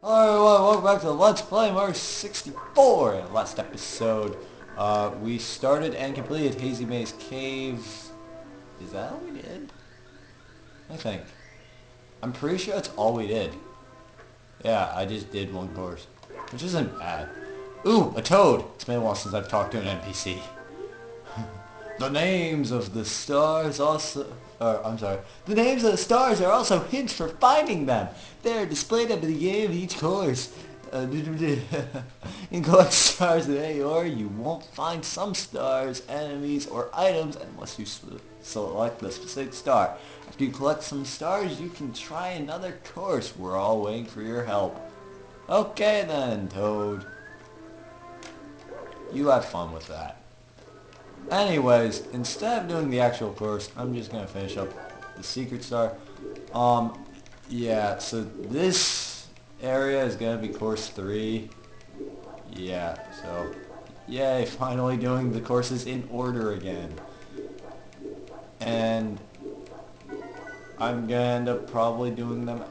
Hello everyone, welcome back to Let's Play Mario 64. Last episode, we started and completed Hazy Maze Cave. Is that all we did? I think. I'm pretty sure that's all we did. Yeah, I just did one course, which isn't bad. Ooh, a toad! It's been a while since I've talked to an NPC. The names of the stars also... The names of the stars are also hints for finding them. They are displayed at the beginning of each course. In collect stars in any order, you won't find some stars, enemies, or items unless you select the specific star. After you collect some stars, you can try another course. We're all waiting for your help. Okay then, Toad. You have fun with that. Anyways, instead of doing the actual course, I'm just gonna finish up the secret star. Yeah, so this area is gonna be course 3. Yeah, so, yay, finally doing the courses in order again. And I'm gonna end up probably doing them,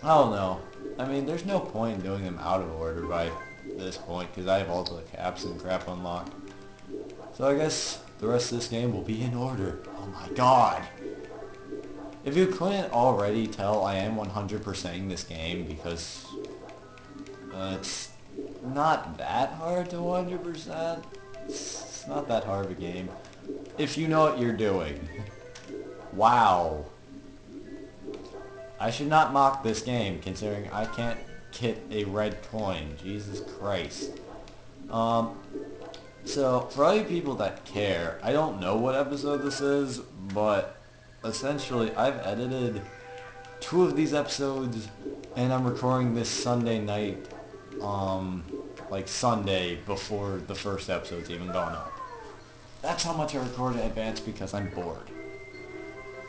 I don't know. I mean, there's no point in doing them out of order by this point, because I have all the caps and crap unlocked. So I guess the rest of this game will be in order. Oh my god! If you couldn't already tell, I am 100%ing this game because it's not that hard to 100%. It's not that hard of a game. If you know what you're doing. Wow. I should not mock this game considering I can't get a red coin. Jesus Christ. So, for all you people that care, I don't know what episode this is, but essentially I've edited 2 of these episodes, and I'm recording this Sunday night, like Sunday before the first episode's even gone up. That's how much I record in advance because I'm bored.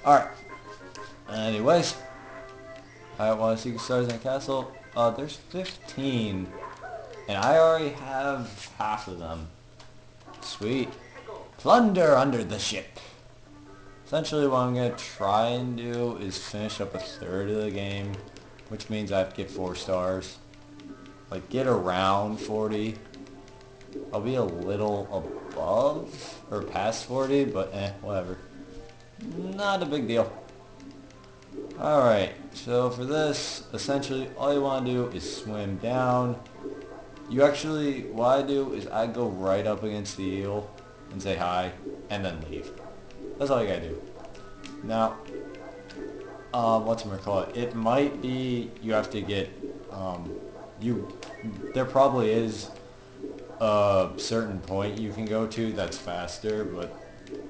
Alright. Anyways, I want to see stars in a castle. There's 15, and I already have half of them. Sweet. Plunder under the ship. Essentially what I'm going to try and do is finish up a third of the game, which means I have to get 4 stars. Like, get around 40. I'll be a little above, or past 40, but whatever. Not a big deal. Alright, so for this, essentially all you want to do is swim down. You actually, what I do is I go right up against the eel and say hi, and then leave. That's all you gotta do. Now, whatchamacallit, it might be you have to get, there probably is a certain point you can go to that's faster, but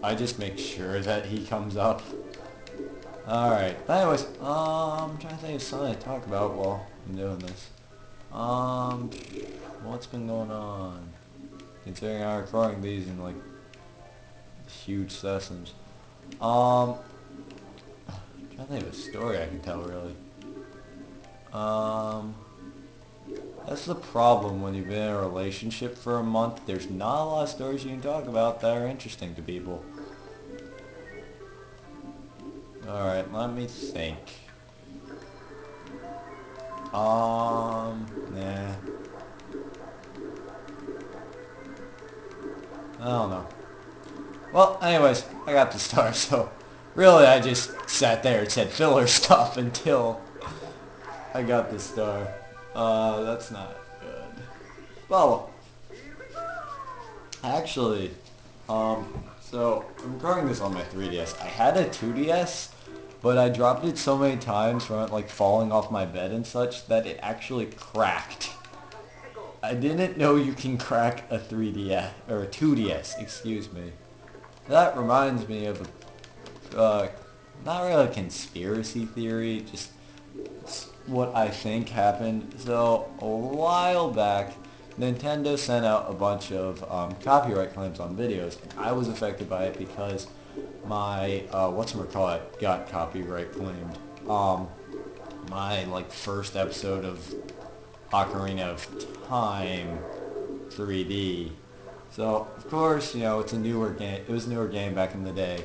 I just make sure that he comes up. Alright, anyways, I'm trying to think of something to talk about while I'm doing this. What's been going on? Considering I'm recording these in like huge sessions. I'm trying to think of a story I can tell really. That's the problem when you've been in a relationship for a month. There's not a lot of stories you can talk about that are interesting to people. Alright, let me think. Nah. I don't know. Well, anyways, I got the star, so really I just sat there and said filler stuff until I got the star. That's not good. Well, actually, so I'm recording this on my 3DS. I had a 2DS, but I dropped it so many times from it like falling off my bed and such that it actually cracked. I didn't know you can crack a 3DS, or a 2DS, excuse me. That reminds me of a, not really a conspiracy theory, just what I think happened. So, a while back, Nintendo sent out a bunch of copyright claims on videos, and I was affected by it because my, whatchamacallit, got copyright claimed. My, like, first episode of Ocarina of Time 3D. So, of course, you know, it's a newer game. It was a newer game back in the day.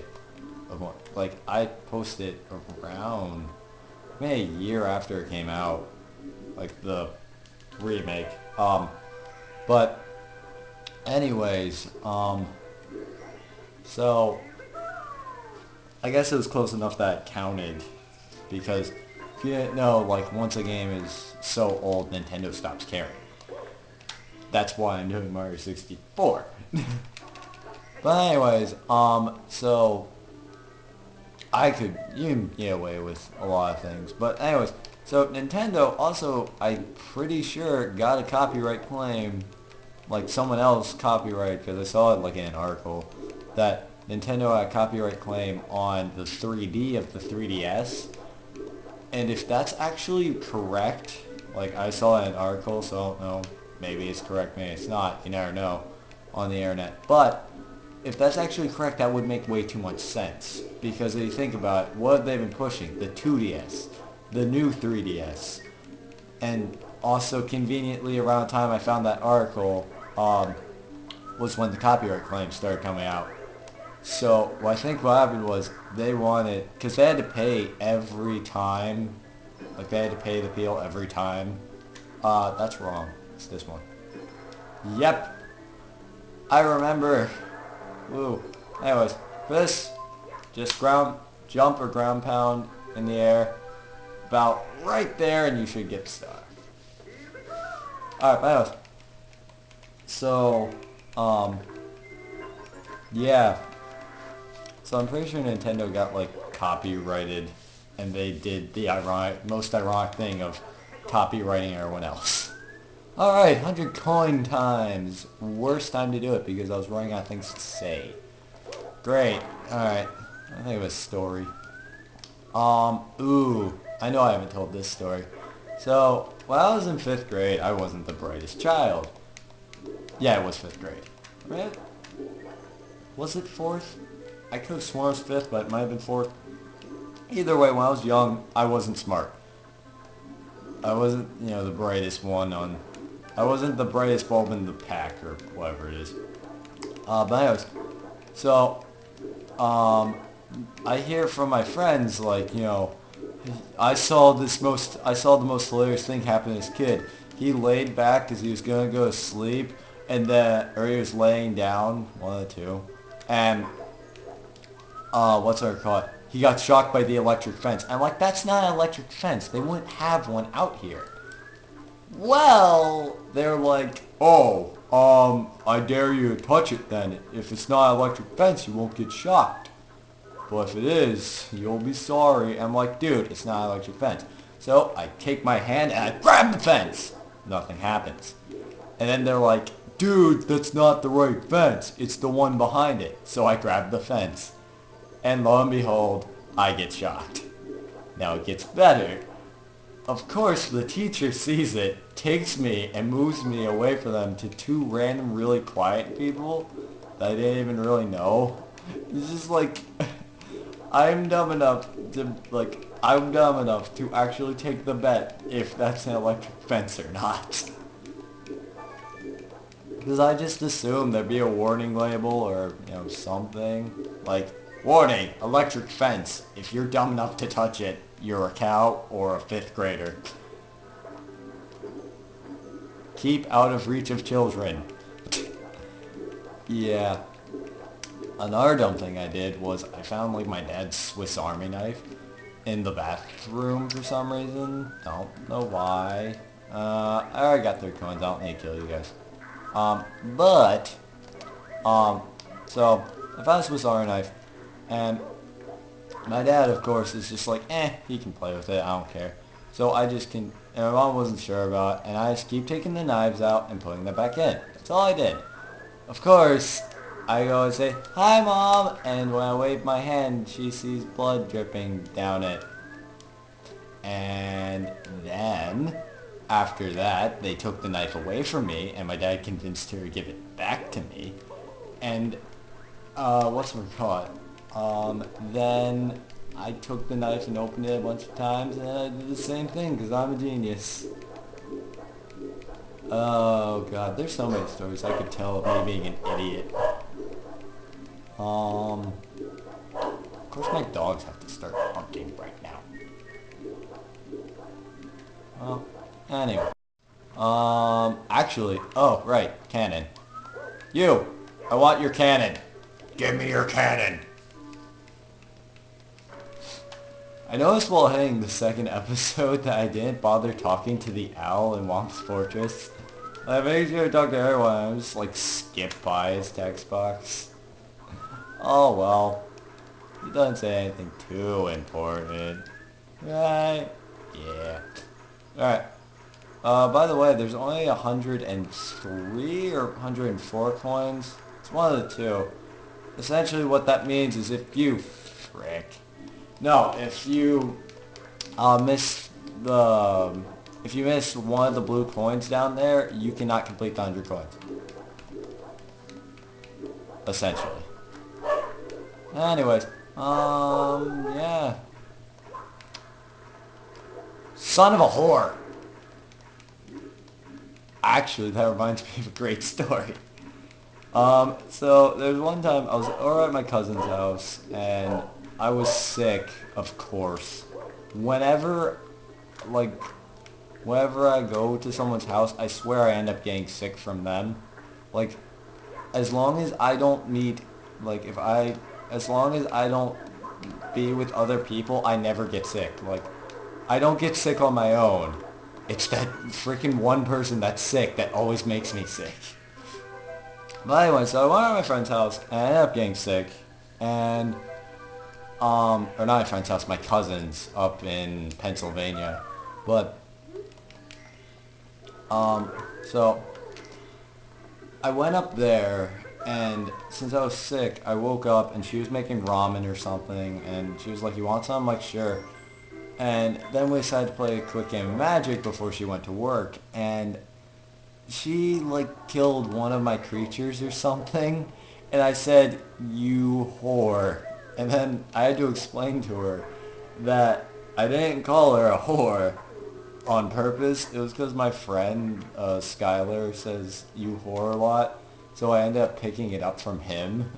Like, I posted around maybe a year after it came out. like the remake. But anyways, so I guess it was close enough that it counted, because if you didn't know, like once a game is so old, Nintendo stops caring. That's why I'm doing Mario 64. But anyways, so you can get away with a lot of things. But anyways, so Nintendo also, I'm pretty sure, got a copyright claim, like someone else copyright, because I saw it like in an article, that Nintendo had a copyright claim on the 3D of the 3DS. And if that's actually correct, like I saw in an article, so I don't know, maybe it's correct, maybe it's not, you never know on the internet. But if that's actually correct, that would make way too much sense. Because if you think about it, what have they been pushing? The 2DS, the new 3DS. And also conveniently around the time I found that article was when the copyright claims started coming out. So I think what happened was they wanted, because they had to pay every time, like they had to pay the people every time. That's wrong. It's this one. Yep. I remember. Woo. Anyways, for this, just jump or ground pound in the air, about right there, and you should get stuck. Alright, anyways. So, yeah. So I'm pretty sure Nintendo got like copyrighted, and they did the most ironic thing of copywriting everyone else. Alright, 100 coin times. Worst time to do it because I was running out of things to say. Great. Alright. I think of a story. Ooh. I know I haven't told this story. So, when I was in 5th grade, I wasn't the brightest child. Yeah, it was 5th grade. Right? Was it 4th? I could have sworn it was 5th, but it might have been 4th. Either way, when I was young, I wasn't smart. I wasn't, the brightest one on... I wasn't the brightest bulb in the pack, or whatever it is. But anyways, so, I hear from my friends, like, I saw the most hilarious thing happen to this kid. He laid back because he was going to go to sleep, and then, or he was laying down, one of the two, and, what's it called? He got shocked by the electric fence. I'm like, that's not an electric fence. They wouldn't have one out here. Well, they're like, oh, I dare you to touch it then. If it's not an electric fence, you won't get shocked. But if it is, you'll be sorry. I'm like, dude, it's not an electric fence. So I take my hand and I grab the fence. Nothing happens. And then they're like, dude, that's not the right fence. It's the one behind it. So I grab the fence. And lo and behold, I get shocked. Now it gets better. Of course, the teacher sees it, takes me, and moves me away from them to two random, really quiet people that I didn't even really know. It's just like, I'm dumb enough to actually take the bet if that's an electric fence or not. Because I just assumed there'd be a warning label or, something. Like, warning, electric fence. If you're dumb enough to touch it, you're a cow or a 5th grader. Keep out of reach of children. Yeah. Another dumb thing I did was I found like my dad's Swiss Army knife in the bathroom for some reason. Don't know why. I already got 3 coins. I don't need to kill you guys. So I found a Swiss Army knife, and my dad, of course, is just like, he can play with it, I don't care. So I just and my mom wasn't sure about it, and I just keep taking the knives out and putting them back in. That's all I did. Of course, I go and say, hi Mom, and when I wave my hand, she sees blood dripping down it. And then, after that, they took the knife away from me, and my dad convinced her to give it back to me. And, then I took the knife and opened it a bunch of times, and then I did the same thing, because I'm a genius. Oh god, there's so many stories I could tell of me being an idiot. Of course my dogs have to start hunting right now. Well, Anyway. Actually, oh, right, cannon. You! I want your cannon. Give me your cannon. I noticed while hitting the second episode that I didn't bother talking to the owl in Womp's Fortress. I made sure to talk to everyone. I just like skip by his text box. Oh well. He doesn't say anything too important. Right? Yeah. Alright. By the way, there's only 103 or 104 coins. It's one of the two. Essentially what that means is if you... Frick. No, if you miss the... If you miss one of the blue coins down there, you cannot complete the 100 coins. Essentially. Anyways, yeah. Son of a whore! Actually, that reminds me of a great story. So there's one time I was over at my cousin's house, and I was sick, of course. Whenever I go to someone's house, I swear I end up getting sick from them. Like, as long as I don't meet, as long as I don't be with other people, I never get sick. Like, I don't get sick on my own. It's that freaking one person that's sick that always makes me sick. But anyway, so I went to my friend's house, and I ended up getting sick. And, or not my friend's house, my cousin's up in Pennsylvania. But, so, I went up there, and since I was sick, I woke up, and she was making ramen or something, and she was like, you want some? I'm like, sure. And then we decided to play a quick game of Magic before she went to work, and she, like, killed one of my creatures or something, and I said, you whore. And then I had to explain to her that I didn't call her a whore on purpose. It was because my friend, Skylar, says you whore a lot, so I ended up picking it up from him.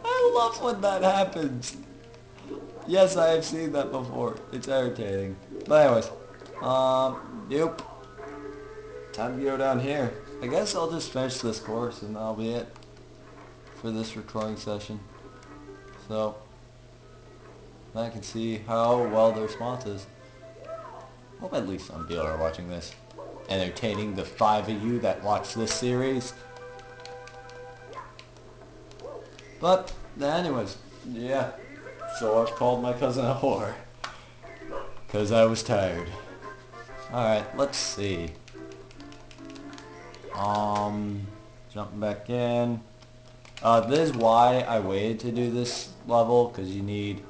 I love when that happens. Yes, I have seen that before. It's irritating. But anyways, yep. Time to go down here. I guess I'll just finish this course and that'll be it for this recording session. So, I can see how well the response is. Hope at least some people are watching this. Entertaining the 5 of you that watch this series. But, anyways, yeah. So I've called my cousin a whore. Because I was tired. Alright, let's see. Jumping back in. This is why I waited to do this level, because you need,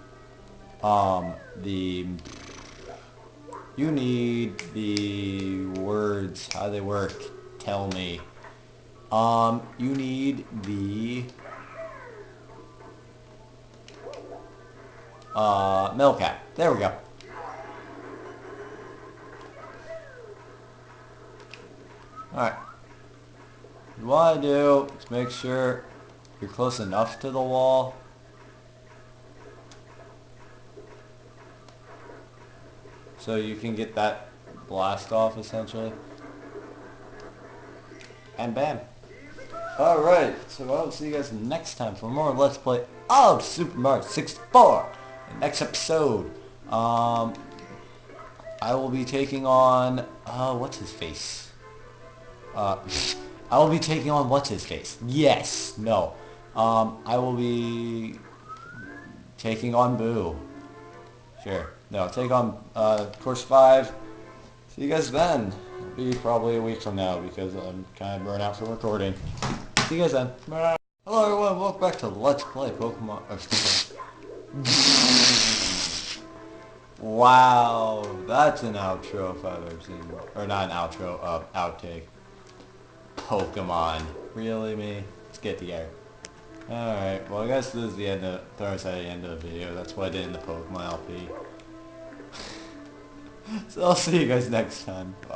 the words, how they work, tell me. You need the, milk cap. There we go. Alright. What you want to do is make sure you're close enough to the wall. So you can get that blast off, essentially. And bam. Alright, so I'll see you guys next time for more Let's Play of Super Mario 64. The next episode, I will be taking on, what's his face? I will be taking on what's his face? Yes, no. I will be taking on Boo. Sure. No, take on, course 5. See you guys then. It'll be probably a week from now because I'm kind of burnt out from recording. See you guys then. Bye. Hello everyone, welcome back to Let's Play Pokemon. Wow, that's an outro if I've ever seen one. Or not an outro, outtake. Pokemon. Really, me? Let's get together. Alright, well I guess this is the end of, the end of the video. That's what I did in the Pokemon LP. So I'll see you guys next time. Bye.